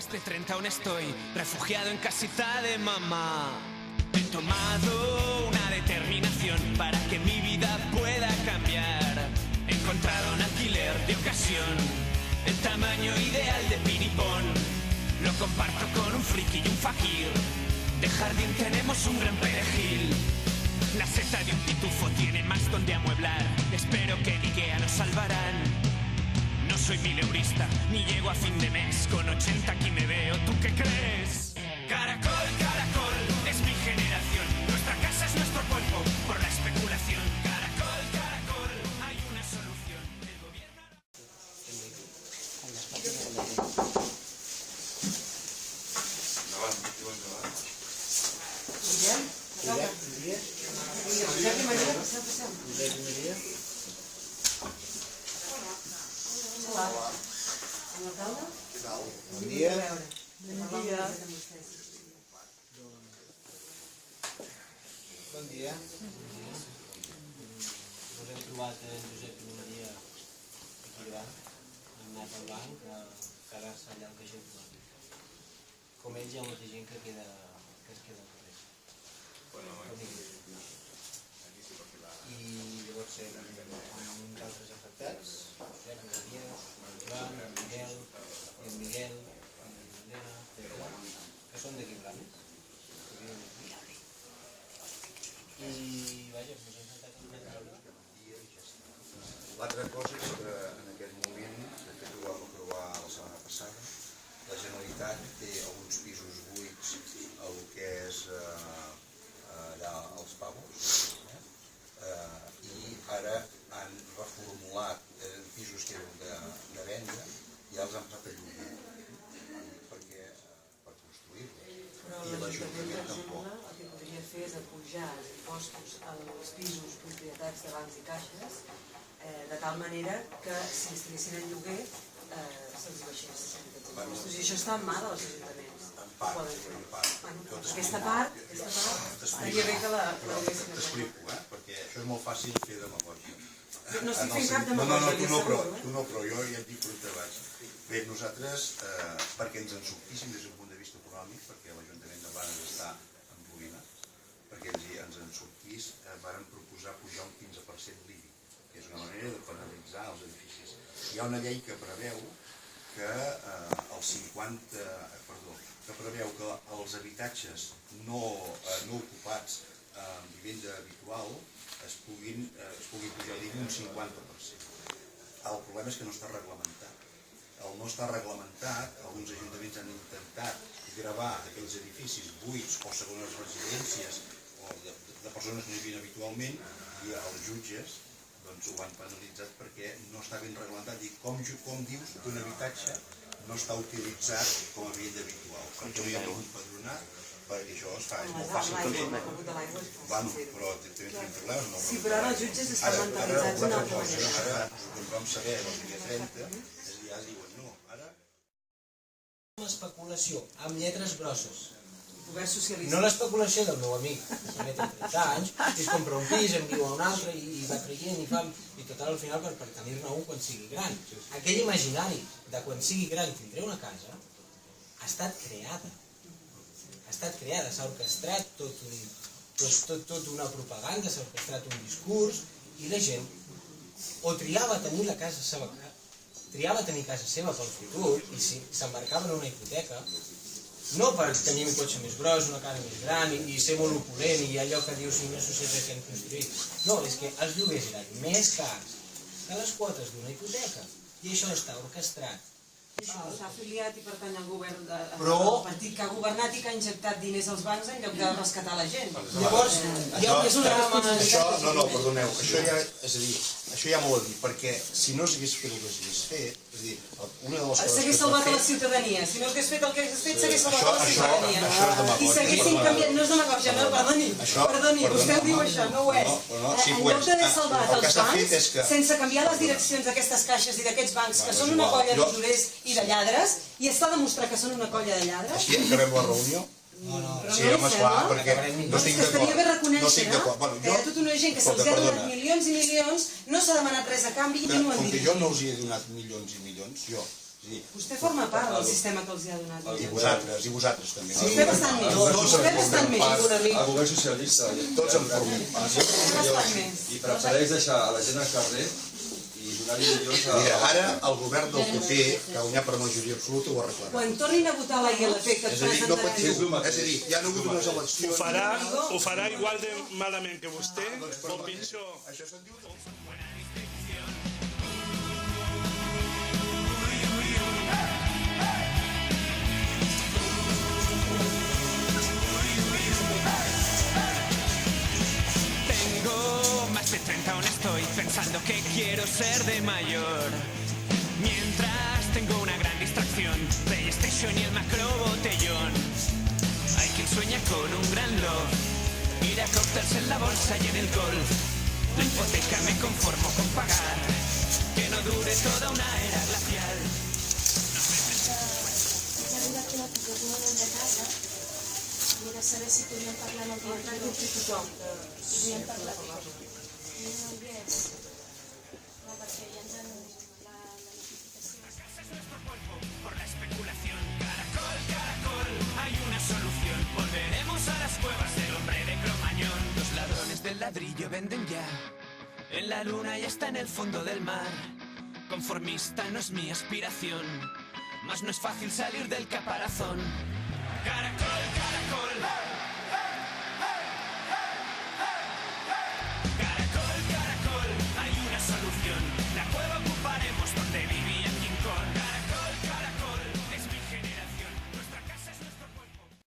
más de 30 aún estoy refugiado en casita de mamá. He tomado una determinación para que mi vida pueda cambiar. He encontrado un alquiler de ocasión, el tamaño ideal de piripón. Lo comparto con un friki y un fakir. De jardín tenemos un gran perejil. La seta de un pitufo tiene más donde amueblar. Espero que en Ikea nos salvarán. No soy mileurista, ni llego a fin de mes. Con 80 aquí me veo, ¿tú qué crees? Caracol, caracol, es mi generación. Nuestra casa es nuestro cuerpo por la especulación. Caracol, caracol, hay una solución. El gobierno... Hola. Alcalde? Què tal? Bon dia. Bon dia. Bon dia. Ens hem trobat en Josep i Maria aquí davant. Hem anat al banc a quedar-se allà el caixer automàtic. Com ells hi ha molta gent que es queda al carrer. I llavors amb uns altres afectats, Josep, Maria, en Joan, en Miguel, i en Miguel, en Helena, que són d'aquí Blanes, que viuen aquí. I vaja, ens hem sentat a una L'altra cosa és que en aquest moment, de fet ho vam aprovar la setmana passada, la Generalitat té alguns pisos buits al que és allà als Pavos, i ara han reformulat pisos que eren de venda i els han posat a lloguer per construir-los. I l'Ajuntament tampoc. El que podria fer és apujar els impostos als pisos propietats de bancs i caixes de tal manera que si estiguessin en lloguer se'ls baixés aquests impostos. I això està en mà dels ajuntaments. En part. Aquesta part estaria bé que la diguéssim. T'explico, perquè això és molt fàcil fer demagògia. No estic fent cap demagògia, tu no, però jo ja et dic per treball. Bé, nosaltres, perquè ens en sortíssim des d'un punt de vista econòmic, perquè l'Ajuntament de Blanes està en ruïna, perquè ens en sortís, vàrem proposar pujar un 15% l'IBI, que és una manera de penalitzar els edificis. Hi ha una llei que preveu que els habitatges no ocupats en vivenda habitual es puguin pujar l'IBI un 50%. El problema és que no està reglamentat. El no està reglamentat, alguns ajuntaments han intentat gravar aquells edificis buits o segones residències o de persones que no hi vivien habitualment i els jutges ho han penalitzat perquè no està ben reglamentat. I com dius que un habitatge no està utilitzat com a vivenda habitual? Perquè no hi ha un padronat, perquè això es fa, és molt fàcil. Però tenim problemes. Sí, però ara els jutges estan mentalitzats d'una altra manera. Ara, quan vam saber el dia 30, ja es diuen no, ara... L'especulació, amb lletres grosses. No l'especulació del meu amic, que té 30 anys, i es compra un pis, en viu a un altre, i va creient, i total al final per tenir-ne un quan sigui gran. Aquell imaginari de quan sigui gran tindré una casa ha estat creada. S'ha orquestrat tot una propaganda, s'ha orquestrat un discurs, i la gent o triava tenir casa seva pel futur, i s'embarcaven en una hipoteca, no per tenir un cotxe més gros, una casa més gran i ser molt opulent i allò que dius una societat que hem construït. No, és que els lloguers eren més cars que les quotes d'una hipoteca i això està orquestrat. S'ha afiliat i pertany al govern del partit que ha governat i que ha injectat diners als bancs en lloc de rescatar la gent. Llavors, és una responsabilitat. No, perdoneu, això ja m'ho ha dit, perquè si no s'hagués fet el que s'hagués fet, és a dir, una de les coses... S'hagués salvat la ciutadania. Si no hagués fet el que hagués fet, s'hagués salvat la ciutadania. I s'haguessin canviat... No és demagògia, no, perdoni, vostè ho diu això, no ho és. En lloc d'haver salvat els bancs, sense canviar les direccions d'aquestes caixes i d'aquests bancs, que són una colla d'usurers i de lladres, i està demostrat que són una colla de lladres... Així acabem la reunió? Sí, home, esclar, perquè no estic d'acord. Estaria bé reconèixer que hi ha tota una gent que se'ls ha donat milions i milions, no s'ha demanat res a canvi i no ho han dirigit. Com que jo no els hi he donat milions i milions, jo Vostè forma part del sistema que els ha donat. I vosaltres també. Vostè bastant més. Vostè bastant més. El govern socialista, Tots en formem part. Vostè bastant més. i prefereix deixar a la gent al carrer i donar-li milions a... Mira, ara el govern del PP, que ha guanyat per majoria absoluta, ho arreglarà. Quan tornin a votar la ILP que És a dir, no pot ser, presentarem... és a dir, hi ha hagut unes eleccions... Ho farà igual de malament que vostè, o pitjor. Això se'n diu... Tengo más de 30 aún estoy pensando que quiero ser de mayor. Mientras tengo una gran distracción, PlayStation y el macro botellón. Hay quien sueña con un gran love, ir a cócteles en la bolsa y en el golf. La hipoteca me conformo con pagar, que no dure toda una era glacial. Era saber si podíem parlar amb el director. Podíem parlar amb el director. No, perquè ja ens han la notificació. Por la especulación, caracol, caracol, hay una solución. Volveremos a las cuevas del hombre de Cromañón. Los ladrones del ladrillo venden ya. En la luna ya está en el fondo del mar. Conformista no es mi aspiración, mas no es fácil salir del caparazón. Caracol,